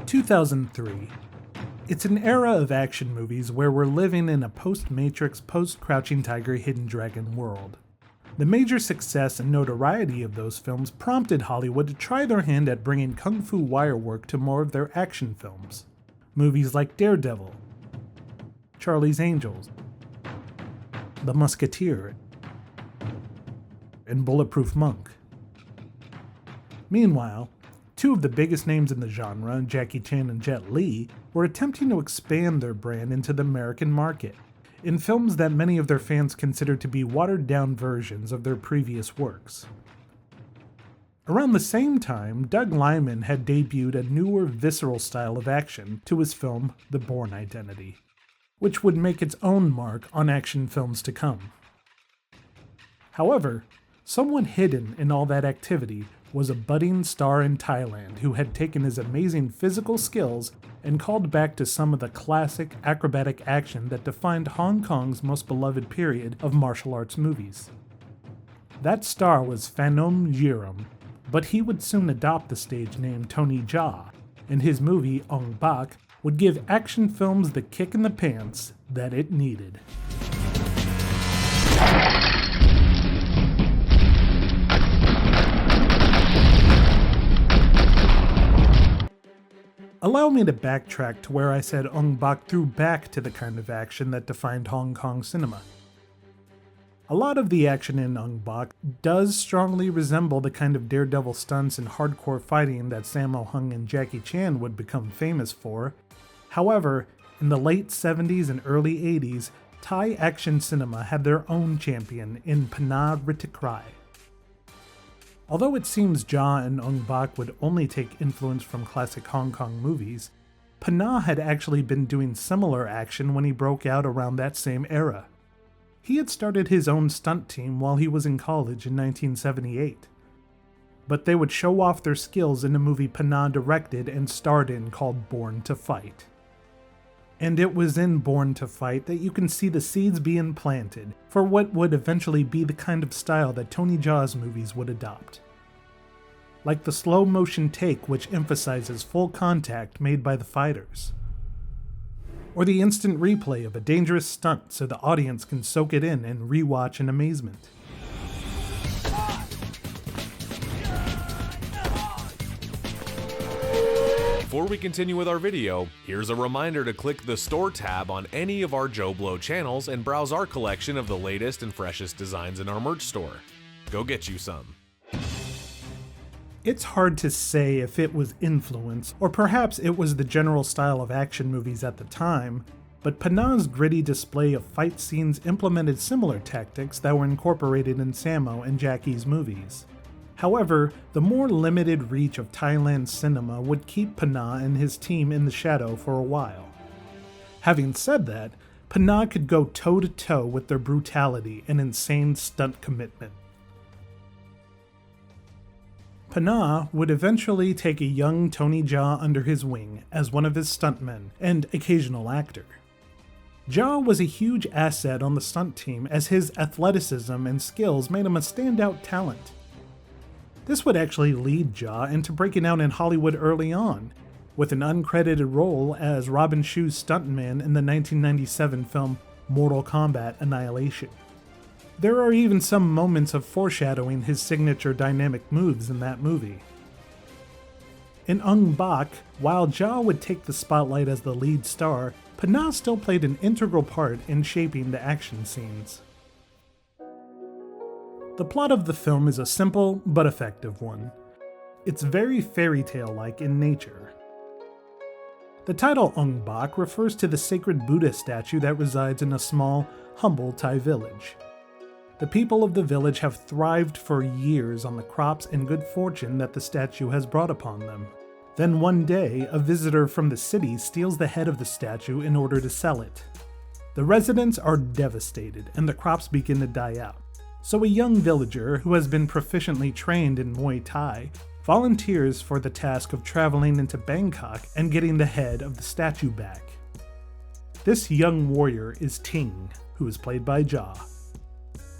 2003. It's an era of action movies where we're living in a post-Matrix, post-Crouching Tiger, Hidden Dragon world. The major success and notoriety of those films prompted Hollywood to try their hand at bringing kung fu wire work to more of their action films. Movies like Daredevil, Charlie's Angels, The Musketeer, and Bulletproof Monk. Meanwhile, two of the biggest names in the genre, Jackie Chan and Jet Li, were attempting to expand their brand into the American market, in films that many of their fans consider to be watered-down versions of their previous works. Around the same time, Doug Liman had debuted a newer, visceral style of action to his film The Bourne Identity, which would make its own mark on action films to come. However, somewhat hidden in all that activity was a budding star in Thailand who had taken his amazing physical skills and called back to some of the classic acrobatic action that defined Hong Kong's most beloved period of martial arts movies. That star was Phanom Jiram, but he would soon adopt the stage name Tony Jaa, and his movie Ong Bak would give action films the kick in the pants that it needed. Allow me to backtrack to where I said Ong Bak threw back to the kind of action that defined Hong Kong cinema. A lot of the action in Ong Bak does strongly resemble the kind of daredevil stunts and hardcore fighting that Sammo Hung and Jackie Chan would become famous for. However, in the late 70s and early 80s, Thai action cinema had their own champion in Panna Rittikrai. Although it seems Jaa and Ong Bak would only take influence from classic Hong Kong movies, Panna had actually been doing similar action when he broke out around that same era. He had started his own stunt team while he was in college in 1978. But they would show off their skills in a movie Panna directed and starred in called Born to Fight. And it was in Born to Fight that you can see the seeds being planted for what would eventually be the kind of style that Tony Jaa's movies would adopt. Like the slow motion take which emphasizes full contact made by the fighters. Or the instant replay of a dangerous stunt so the audience can soak it in and rewatch in amazement. Before we continue with our video, here's a reminder to click the Store tab on any of our JoBlo channels and browse our collection of the latest and freshest designs in our merch store. Go get you some. It's hard to say if it was influence, or perhaps it was the general style of action movies at the time, but Panna's gritty display of fight scenes implemented similar tactics that were incorporated in Sammo and Jackie's movies. However, the more limited reach of Thailand cinema would keep Panna and his team in the shadow for a while. Having said that, Panna could go toe-to-toe with their brutality and insane stunt commitment. Panna would eventually take a young Tony Jaa under his wing as one of his stuntmen and occasional actor. Jaa was a huge asset on the stunt team as his athleticism and skills made him a standout talent. This would actually lead Jaa into breaking out in Hollywood early on, with an uncredited role as Robin Shou's stuntman in the 1997 film Mortal Kombat Annihilation. There are even some moments of foreshadowing his signature dynamic moves in that movie. In Ong Bak, while Jaa would take the spotlight as the lead star, Panna still played an integral part in shaping the action scenes. The plot of the film is a simple but effective one. It's very fairy tale-like in nature. The title Ong Bak refers to the sacred Buddha statue that resides in a small, humble Thai village. The people of the village have thrived for years on the crops and good fortune that the statue has brought upon them. Then one day, a visitor from the city steals the head of the statue in order to sell it. The residents are devastated, and the crops begin to die out. So a young villager, who has been proficiently trained in Muay Thai, volunteers for the task of traveling into Bangkok and getting the head of the statue back. This young warrior is Ting, who is played by Jaa.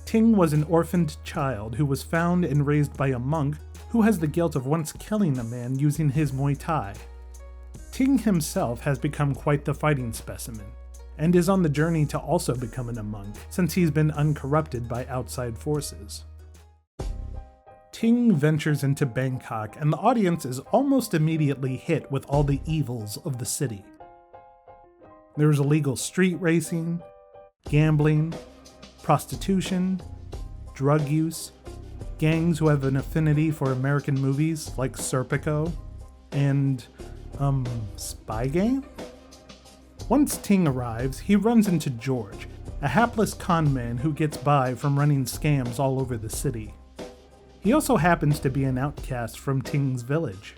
Ting was an orphaned child who was found and raised by a monk who has the guilt of once killing a man using his Muay Thai. Ting himself has become quite the fighting specimen, and is on the journey to also becoming a monk, since he's been uncorrupted by outside forces. Ting ventures into Bangkok, and the audience is almost immediately hit with all the evils of the city. There's illegal street racing, gambling, prostitution, drug use, gangs who have an affinity for American movies like Serpico, and, Spy Game? Once Ting arrives, he runs into George, a hapless con man who gets by from running scams all over the city. He also happens to be an outcast from Ting's village.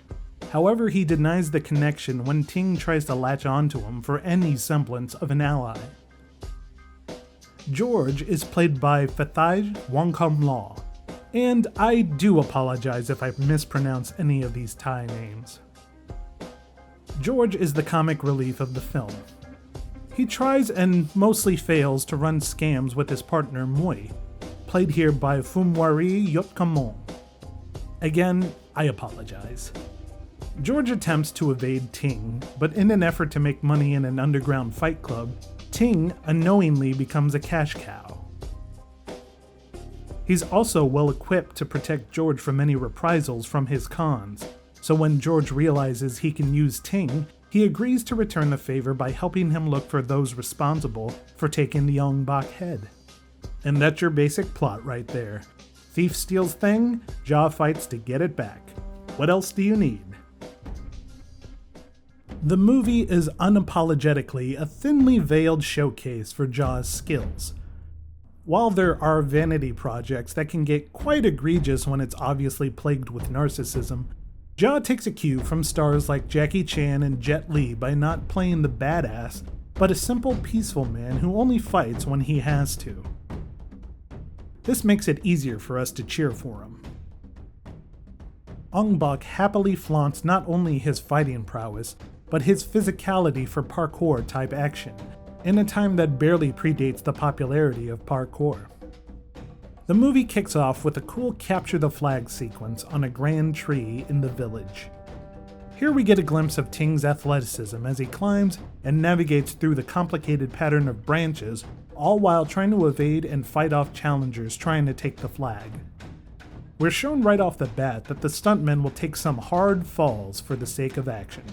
However, he denies the connection when Ting tries to latch onto him for any semblance of an ally. George is played by Phathai Wongkom-law, and I do apologize if I mispronounce any of these Thai names. George is the comic relief of the film. He tries and mostly fails to run scams with his partner Mui, played here by Phumwari Yotkamon. Again, I apologize. George attempts to evade Ting, but in an effort to make money in an underground fight club, Ting unknowingly becomes a cash cow. He's also well equipped to protect George from any reprisals from his cons, so when George realizes he can use Ting, he agrees to return the favor by helping him look for those responsible for taking the Ong Bak head. And that's your basic plot right there. Thief steals thing, Jaw fights to get it back. What else do you need? The movie is unapologetically a thinly veiled showcase for Jaw's skills. While there are vanity projects that can get quite egregious when it's obviously plagued with narcissism, Jaw takes a cue from stars like Jackie Chan and Jet Li by not playing the badass, but a simple, peaceful man who only fights when he has to. This makes it easier for us to cheer for him. Ong Bak happily flaunts not only his fighting prowess, but his physicality for parkour-type action, in a time that barely predates the popularity of parkour. The movie kicks off with a cool capture the flag sequence on a grand tree in the village. Here we get a glimpse of Ting's athleticism as he climbs and navigates through the complicated pattern of branches, all while trying to evade and fight off challengers trying to take the flag. We're shown right off the bat that the stuntmen will take some hard falls for the sake of action.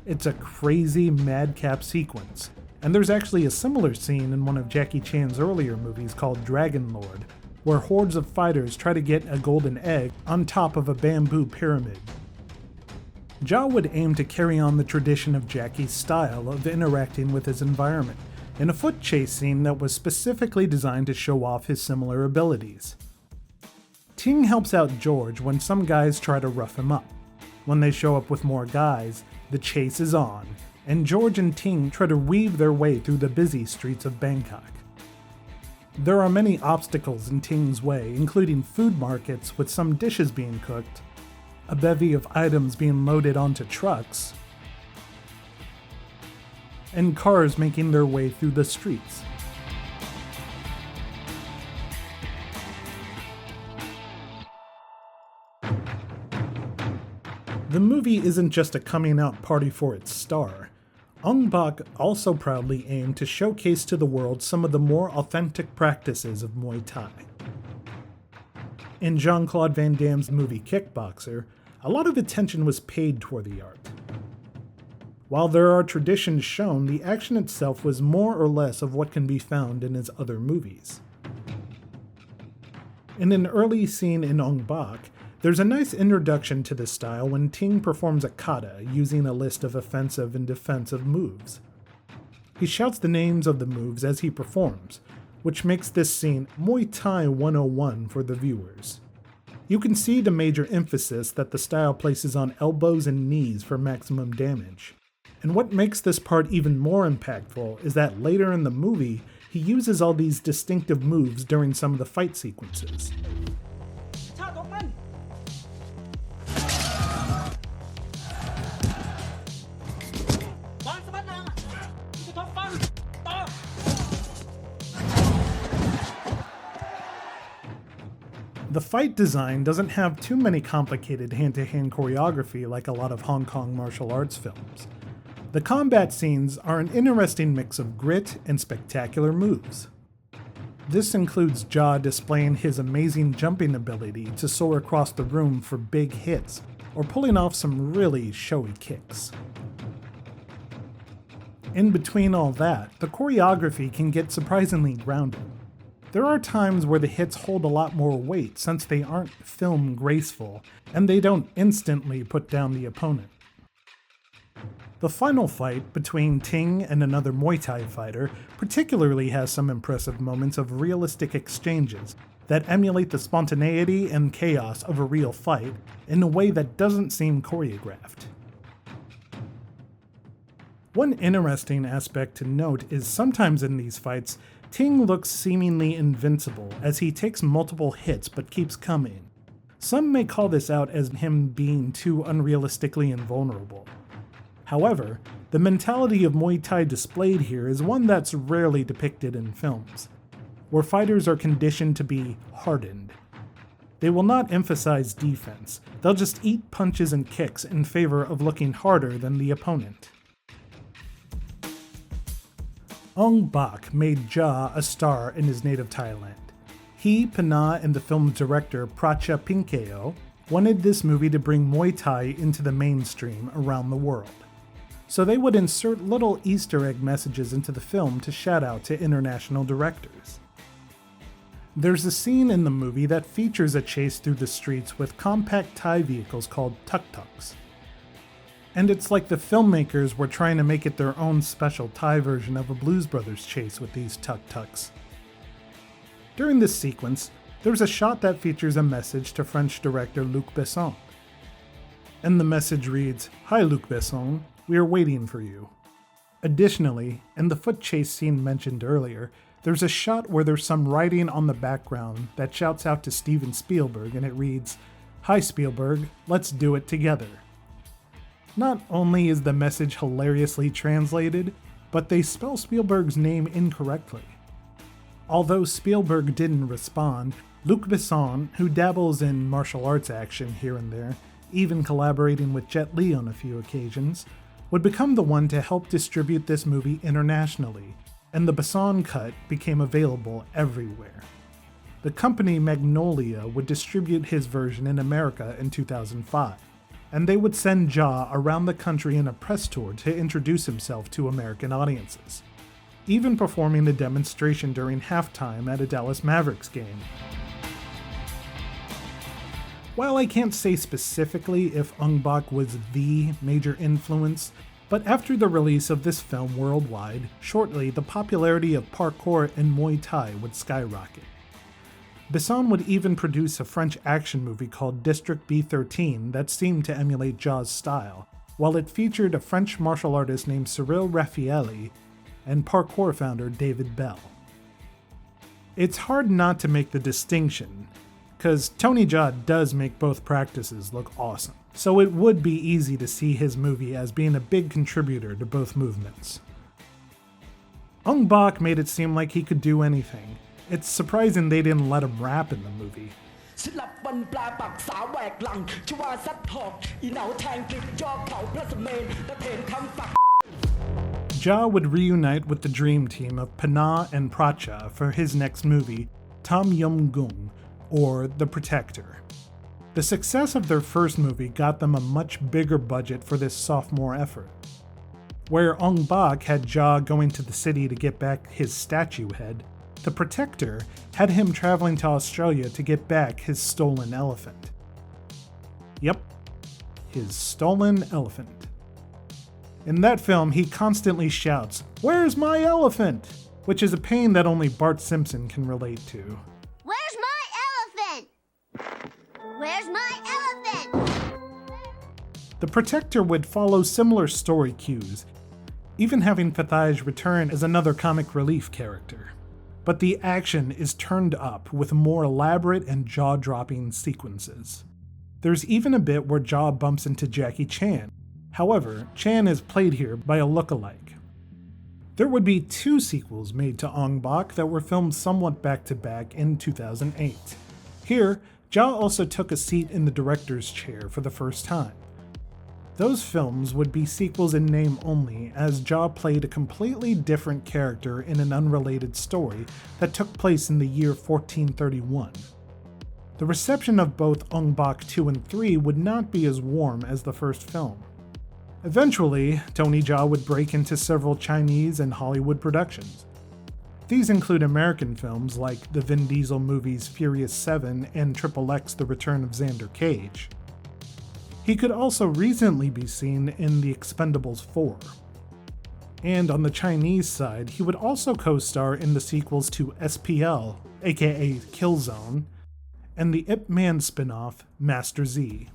It's a crazy madcap sequence, and there's actually a similar scene in one of Jackie Chan's earlier movies called Dragon Lord, where hordes of fighters try to get a golden egg on top of a bamboo pyramid. Jaw would aim to carry on the tradition of Jackie's style of interacting with his environment, in a foot chase scene that was specifically designed to show off his similar abilities. Ting helps out George when some guys try to rough him up. When they show up with more guys, the chase is on, and George and Ting try to weave their way through the busy streets of Bangkok. There are many obstacles in Ting's way, including food markets with some dishes being cooked, a bevy of items being loaded onto trucks, and cars making their way through the streets. The movie isn't just a coming-out party for its star. Ong Bak also proudly aimed to showcase to the world some of the more authentic practices of Muay Thai. In Jean-Claude Van Damme's movie Kickboxer, a lot of attention was paid toward the art. While there are traditions shown, the action itself was more or less of what can be found in his other movies. In an early scene in Ong Bak, there's a nice introduction to this style when Ting performs a kata using a list of offensive and defensive moves. He shouts the names of the moves as he performs, which makes this scene Muay Thai 101 for the viewers. You can see the major emphasis that the style places on elbows and knees for maximum damage. And what makes this part even more impactful is that later in the movie, he uses all these distinctive moves during some of the fight sequences. The fight design doesn't have too many complicated hand-to-hand choreography like a lot of Hong Kong martial arts films. The combat scenes are an interesting mix of grit and spectacular moves. This includes Ja displaying his amazing jumping ability to soar across the room for big hits, or pulling off some really showy kicks. In between all that, the choreography can get surprisingly grounded. There are times where the hits hold a lot more weight since they aren't film graceful, and they don't instantly put down the opponent. The final fight between Ting and another Muay Thai fighter particularly has some impressive moments of realistic exchanges that emulate the spontaneity and chaos of a real fight in a way that doesn't seem choreographed. One interesting aspect to note is sometimes in these fights, Ting looks seemingly invincible as he takes multiple hits but keeps coming. Some may call this out as him being too unrealistically invulnerable. However, the mentality of Muay Thai displayed here is one that's rarely depicted in films, where fighters are conditioned to be hardened. They will not emphasize defense, they'll just eat punches and kicks in favor of looking harder than the opponent. Ong Bak made Ja a star in his native Thailand. He, Pana, and the film's director Prachya Pinkaew wanted this movie to bring Muay Thai into the mainstream around the world. So they would insert little Easter egg messages into the film to shout out to international directors. There's a scene in the movie that features a chase through the streets with compact Thai vehicles called tuk-tuks. And it's like the filmmakers were trying to make it their own special Thai version of a Blues Brothers chase with these tuk-tuks. During this sequence, there's a shot that features a message to French director Luc Besson. And the message reads, "Hi Luc Besson, we are waiting for you." Additionally, in the foot chase scene mentioned earlier, there's a shot where there's some writing on the background that shouts out to Steven Spielberg and it reads, "Hi Spielberg, let's do it together." Not only is the message hilariously translated, but they spell Spielberg's name incorrectly. Although Spielberg didn't respond, Luc Besson, who dabbles in martial arts action here and there, even collaborating with Jet Li on a few occasions, would become the one to help distribute this movie internationally, and the Besson cut became available everywhere. The company Magnolia would distribute his version in America in 2005, and they would send Ja around the country in a press tour to introduce himself to American audiences, even performing the demonstration during halftime at a Dallas Mavericks game. While I can't say specifically if Ong Bak was the major influence, but after the release of this film worldwide, shortly the popularity of parkour and Muay Thai would skyrocket. Besson would even produce a French action movie called District B13 that seemed to emulate Ja's style, while it featured a French martial artist named Cyril Raffaelli and parkour founder David Bell. It's hard not to make the distinction, because Tony Jaa does make both practices look awesome, so it would be easy to see his movie as being a big contributor to both movements. Ong Bak made it seem like he could do anything. It's surprising they didn't let him rap in the movie. Ja would reunite with the dream team of Pana and Prachya for his next movie, Tom Yum Goong, or The Protector. The success of their first movie got them a much bigger budget for this sophomore effort. Where Ong Bak had Ja going to the city to get back his statue head, The Protector had him traveling to Australia to get back his stolen elephant. Yep, his stolen elephant. In that film, he constantly shouts, "Where's my elephant?" which is a pain that only Bart Simpson can relate to. Where's my elephant? Where's my elephant? The Protector would follow similar story cues, even having Fathaj return as another comic relief character. But the action is turned up with more elaborate and jaw-dropping sequences. There's even a bit where Ja bumps into Jackie Chan. However, Chan is played here by a look-alike. There would be 2 sequels made to Ong Bak that were filmed somewhat back-to-back in 2008. Here, Ja also took a seat in the director's chair for the first time. Those films would be sequels in name only, as Ja played a completely different character in an unrelated story that took place in the year 1431. The reception of both Ong Bak 2 and 3 would not be as warm as the first film. Eventually, Tony Jaa would break into several Chinese and Hollywood productions. These include American films like the Vin Diesel movies Furious 7 and XXX The Return of Xander Cage. He could also recently be seen in The Expendables 4. And on the Chinese side, he would also co-star in the sequels to SPL, aka Killzone, and the Ip Man spin-off Master Z.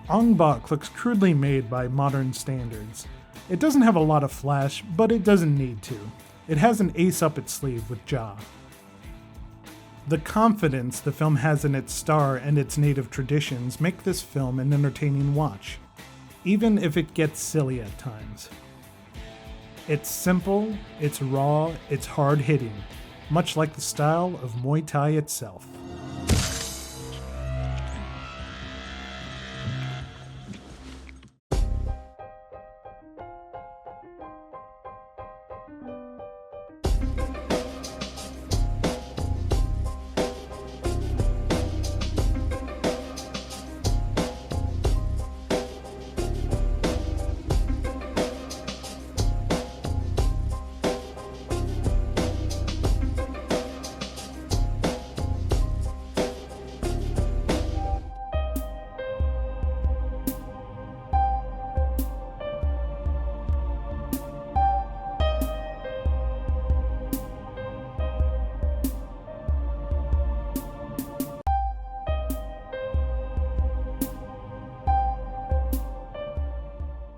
Ong Bak looks crudely made by modern standards. It doesn't have a lot of flash, but it doesn't need to. It has an ace up its sleeve with Ja. The confidence the film has in its star and its native traditions make this film an entertaining watch, even if it gets silly at times. It's simple, it's raw, it's hard-hitting, much like the style of Muay Thai itself.